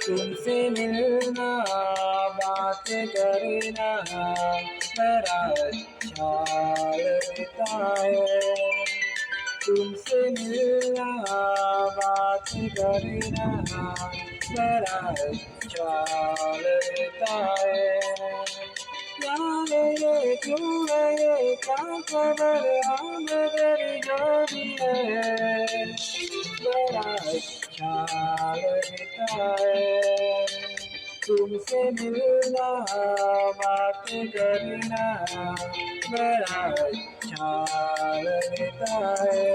तुमसे मिलना बात करना बड़ा अच्छा लगता है। तुमसे मिलना बात करना बड़ा अच्छा लगता है। यार ये क्यों है ये क्या खबर मगर जो भी है बड़ा अच्छा लगता है। तुमसे मिलना बात करना बड़ा अच्छा लगता है।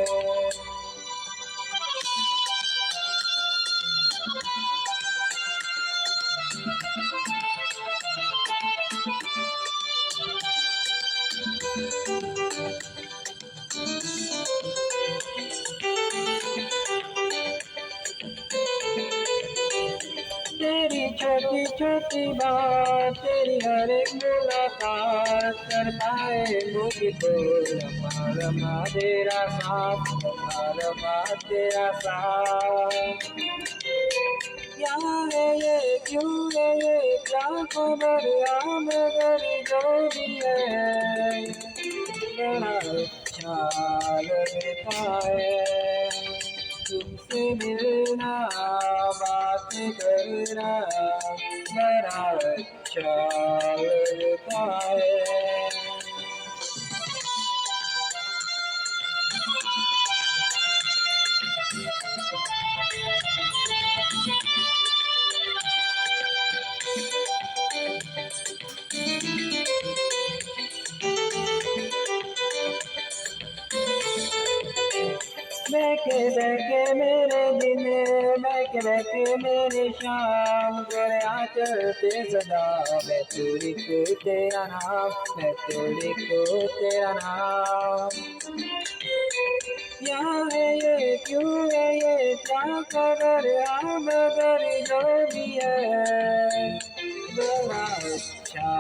तेरी छोटी छोटी बात तेरी हर एक मुलाकात कर पाए मुझको रमा रमा तेरा साथ रमा रमा तेरा साथ। क्या है ये क्यों है ये क्या खबर मगर जो भी है बड़ा अच्छा लगता है। तुमसे मिलना बात करना बड़ा अच्छा लगता है। बहके मेरे दिन बहके बहके मेरे शाम तेरे आचलते सदा मैं तेरी को तेरा नाम मैं तेरी को तेरा नाम। क्या है ये क्यों है ये क्या खबर मगर जो भी है बड़ा अच्छा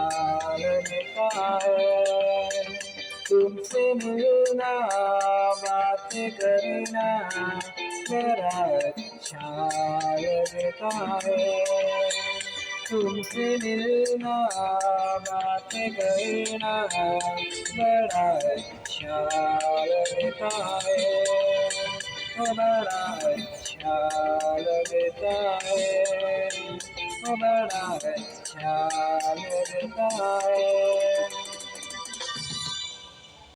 लगता है। तुमसे मिलना बात करना बड़ा अच्छा लगता है। तुमसे मिलना बात करना बड़ा अच्छा लगता है। ओ बड़ा अच्छा लगता है। ओ बड़ा अच्छा लगता है।